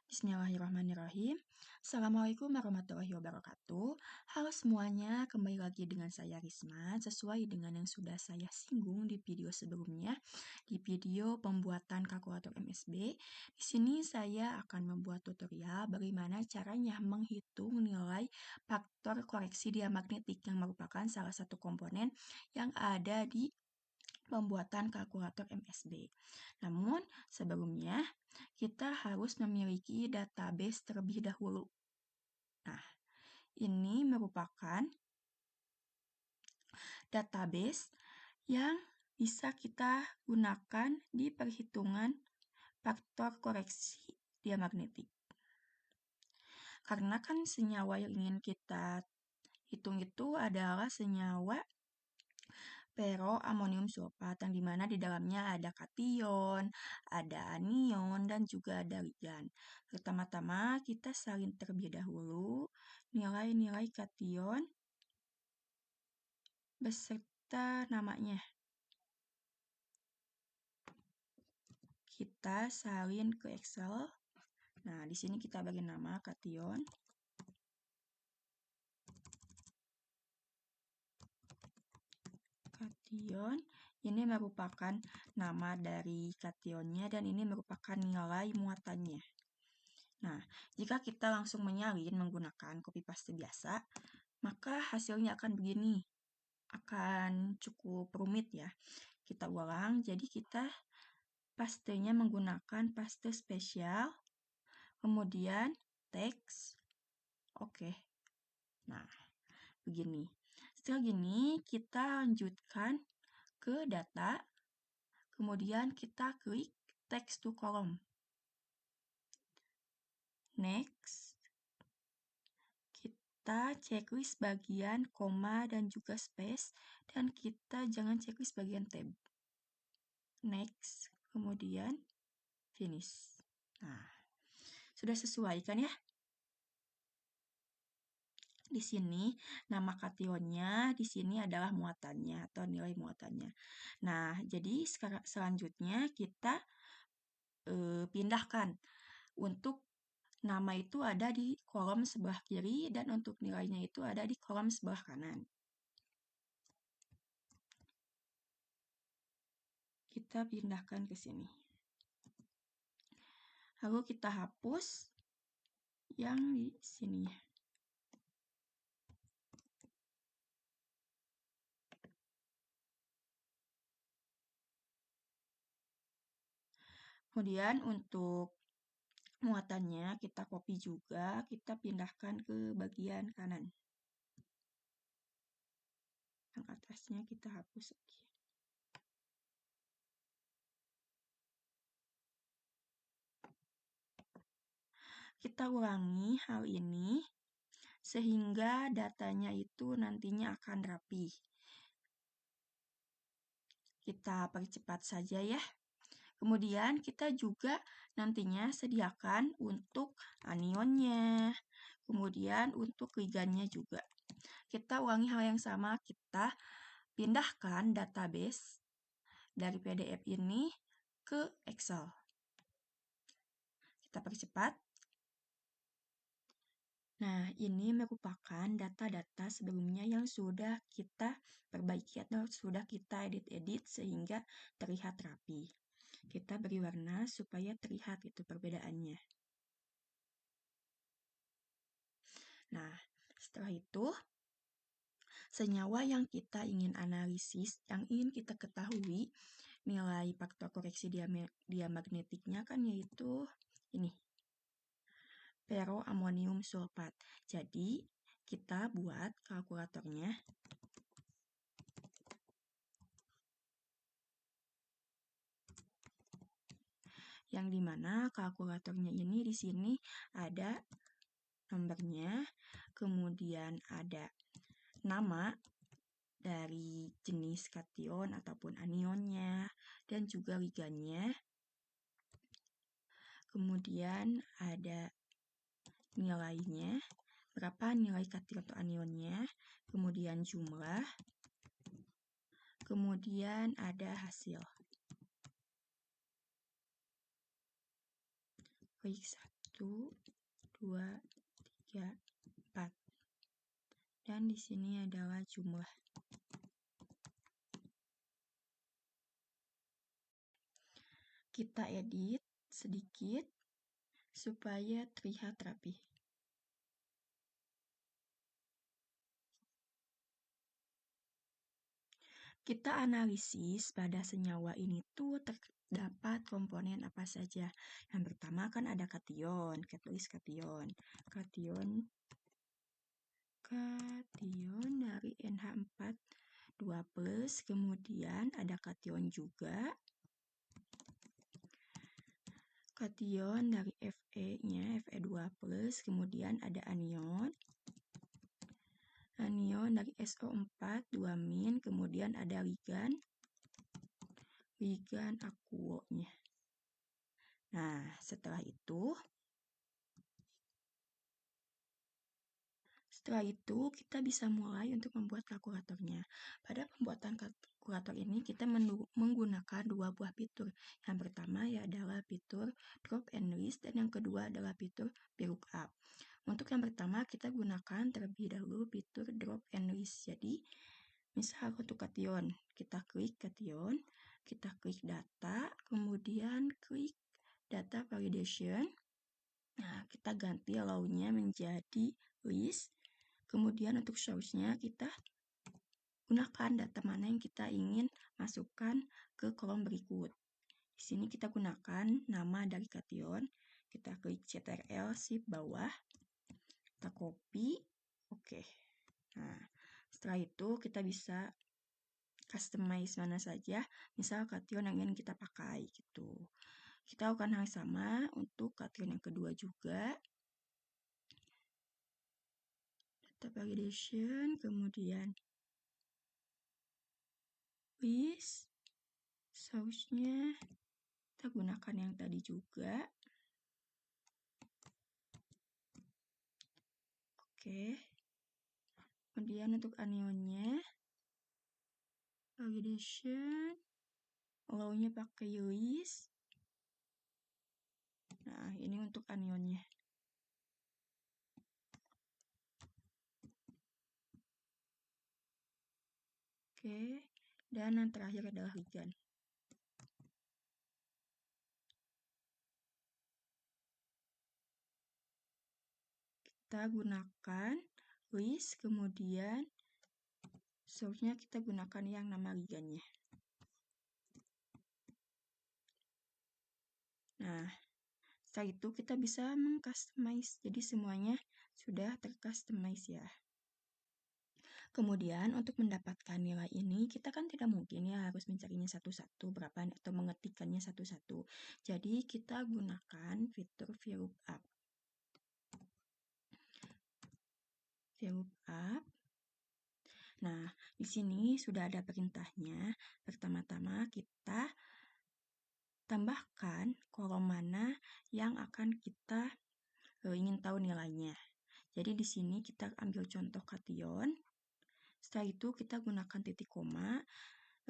Bismillahirrahmanirrahim. Assalamualaikum warahmatullahi wabarakatuh. Halo semuanya, kembali lagi dengan saya Risma. Sesuai dengan yang sudah saya singgung di video sebelumnya, di video pembuatan kalkulator MSB, di sini saya akan membuat tutorial bagaimana caranya menghitung nilai faktor koreksi diamagnetik yang merupakan salah satu komponen yang ada di pembuatan kalkulator MSB. Namun, sebelumnya kita harus memiliki database terlebih dahulu. Nah, ini merupakan database yang bisa kita gunakan di perhitungan faktor koreksi diamagnetik. Karena kan senyawa yang ingin kita hitung itu adalah senyawa peroamonium sulfat yang dimana di dalamnya ada kation, ada anion, dan juga ada ligan. Pertama-tama kita salin terlebih dahulu nilai-nilai kation beserta namanya. Kita salin ke Excel. Nah, di sini kita bagi nama kation. Kation ini merupakan nama dari kationnya dan ini merupakan nilai muatannya. Nah, jika kita langsung menyalin menggunakan copy paste biasa, maka hasilnya akan begini. Akan cukup rumit ya. Kita ulang, jadi kita pastenya menggunakan paste spesial, kemudian teks. Oke. Nah, begini. Setelah gini, kita lanjutkan ke data, kemudian kita klik text to column. Next, kita checklist bagian koma dan juga space, dan kita jangan checklist bagian tab. Next, kemudian finish. Nah, sudah sesuai kan ya? Di sini nama kationnya, di sini adalah muatannya atau nilai muatannya. Nah, jadi selanjutnya kita pindahkan untuk nama itu ada di kolom sebelah kiri dan untuk nilainya itu ada di kolom sebelah kanan. Kita pindahkan ke sini. Lalu kita hapus yang di sini. Kemudian untuk muatannya kita copy juga, kita pindahkan ke bagian kanan. Yang atasnya kita hapus lagi. Kita ulangi hal ini sehingga datanya itu nantinya akan rapi. Kita percepat saja ya. Kemudian kita juga nantinya sediakan untuk anionnya, kemudian untuk ligannya juga. Kita ulangi hal yang sama, kita pindahkan database dari PDF ini ke Excel. Kita percepat. Nah, ini merupakan data-data sebelumnya yang sudah kita perbaiki atau sudah kita edit-edit sehingga terlihat rapi. Kita beri warna supaya terlihat itu perbedaannya. Nah, setelah itu, senyawa yang kita ingin analisis, yang ingin kita ketahui, nilai faktor koreksi diamagnetiknya kan yaitu ini. Peroamonium sulfat. Jadi, kita buat kalkulatornya. Yang dimana kalkulatornya ini di sini ada nomornya, kemudian ada nama dari jenis kation ataupun anionnya, dan juga ligannya. Kemudian ada nilainya, berapa nilai kation atau anionnya, kemudian jumlah, kemudian ada hasil. Klik 1. 1, 2, 3, 4. Dan di sini adalah jumlah. Kita edit sedikit supaya terlihat rapi. Kita analisis pada senyawa ini tuh terdapat komponen apa saja. Yang pertama kan ada kation, kita tulis kation. Kation dari NH4 2+, kemudian ada kation juga. Kation dari Fe-nya, Fe2+, kemudian ada anion. Anion dari SO4 2-, kemudian ada ligan akuonya. Nah, setelah itu kita bisa mulai untuk membuat kalkulatornya. Pada pembuatan kalkulator ini kita menggunakan dua buah fitur. Yang pertama adalah fitur drop and list dan yang kedua adalah fitur VLOOKUP. Untuk yang pertama kita gunakan terlebih dahulu fitur drop and list. Jadi misal untuk kation, kita klik kation, kita klik data, kemudian klik data validation. Nah, kita ganti allow-nya menjadi list. Kemudian untuk source-nya kita gunakan data mana yang kita ingin masukkan ke kolom berikut. Di sini kita gunakan nama dari kation. Kita klik Ctrl Shift bawah. Kita copy. Oke. Nah, setelah itu kita bisa customize mana saja, misal kation yang ingin kita pakai gitu. Kita lakukan hal yang sama untuk kation yang kedua juga. Data validation, kemudian list, source-nya kita gunakan yang tadi juga. Oke. Kemudian untuk anionnya, validation, allow-nya pakai list. Nah, ini untuk anionnya. Oke, dan yang terakhir adalah ligan. Kita gunakan list, kemudian source-nya kita gunakan yang nama ligannya. Nah, setelah itu kita bisa mengcustomize. Jadi semuanya sudah tercustomize ya. Kemudian untuk mendapatkan nilai ini, kita kan tidak mungkin ya harus mencarinya satu-satu berapa atau mengetikkannya satu-satu. Jadi kita gunakan fitur VLOOKUP. VLOOKUP. Nah, di sini sudah ada perintahnya. Pertama-tama kita tambahkan kolom mana yang akan kita ingin tahu nilainya. Jadi di sini kita ambil contoh kation. Setelah itu kita gunakan titik koma.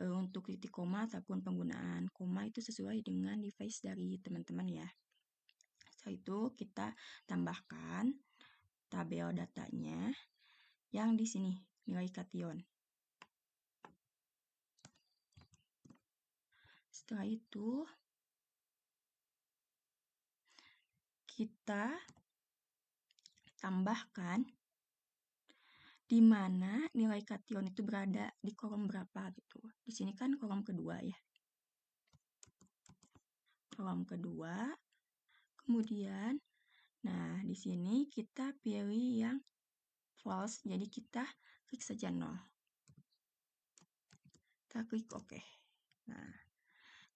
Untuk titik koma ataupun penggunaan koma itu sesuai dengan device dari teman-teman ya. Setelah itu kita tambahkan tabel datanya yang di sini, nilai kation. Setelah itu kita tambahkan di mana nilai kation itu berada di kolom berapa gitu. Di sini kan kolom kedua ya. Kolom kedua. Kemudian, nah di sini kita pilih yang false, jadi kita klik saja 0. Kita klik OK. Nah,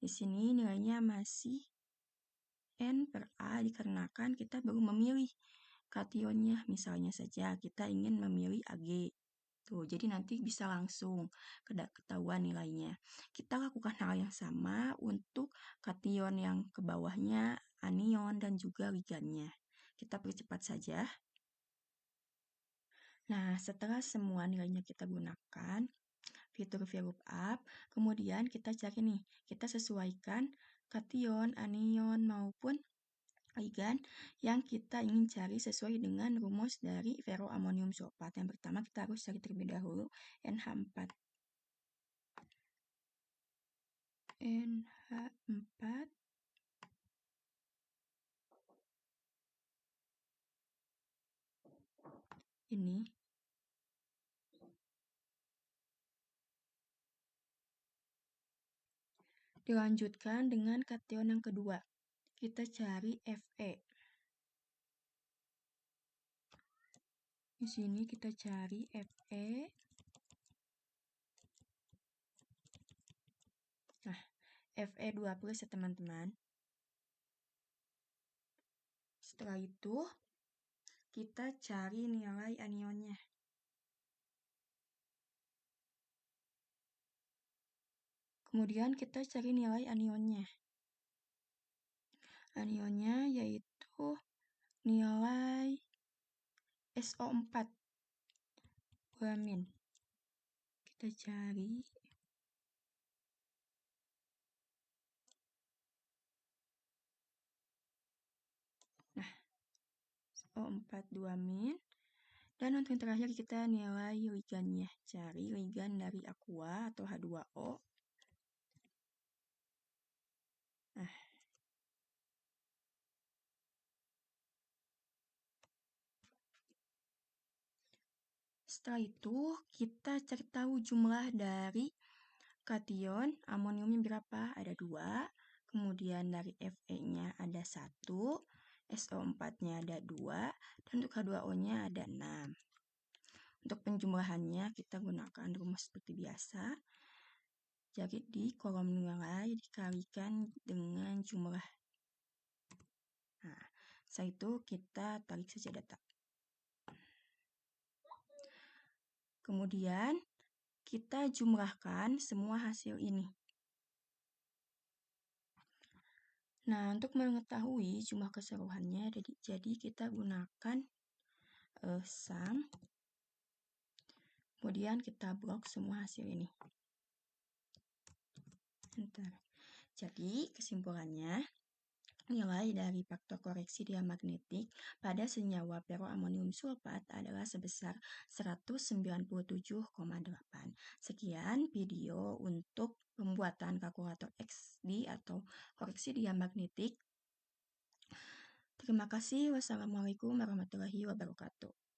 di sini nilainya masih N/A dikarenakan kita baru memilih kationnya. Misalnya saja kita ingin memilih AG. Tuh, jadi nanti bisa langsung ketahuan nilainya. Kita lakukan hal yang sama untuk kation yang ke bawahnya, anion, dan juga ligannya. Kita percepat saja. Nah, setelah semua nilainya kita gunakan, fitur VLOOKUP, kemudian kita cari nih, kita sesuaikan kation, anion, maupun ligan yang kita ingin cari sesuai dengan rumus dari ferroamonium sulfat. Yang pertama kita harus cari terlebih dahulu NH4. NH4 ini dilanjutkan dengan kation yang kedua. Kita cari Fe. Di sini kita cari Fe. Nah, Fe2+ ya teman-teman. Setelah itu, kita cari nilai anionnya. Kemudian kita cari nilai anionnya. Anionnya yaitu nilai SO4. Guamin. Kita cari. Nah, SO4 2-. Dan untuk yang terakhir kita nilai ligannya. Cari ligan dari aqua atau H2O. Nah, setelah itu kita cari tahu jumlah dari kation amoniumnya berapa? Ada 2. Kemudian dari Fe-nya ada 1. SO4-nya ada 2. Dan untuk H2O-nya ada 6. Untuk penjumlahannya kita gunakan rumus seperti biasa. Jadi di kolom nilai dikalikan dengan jumlah. Nah, setelah itu kita tarik saja data. Kemudian kita jumlahkan semua hasil ini. Nah, untuk mengetahui jumlah keseluruhannya, jadi kita gunakan sum. Kemudian kita blok semua hasil ini. Enter. Jadi, kesimpulannya, nilai dari faktor koreksi diamagnetik pada senyawa ferroamonium sulfat adalah sebesar 197,8. Sekian video untuk pembuatan kalkulator XD atau koreksi diamagnetik. Terima kasih. Wassalamualaikum warahmatullahi wabarakatuh.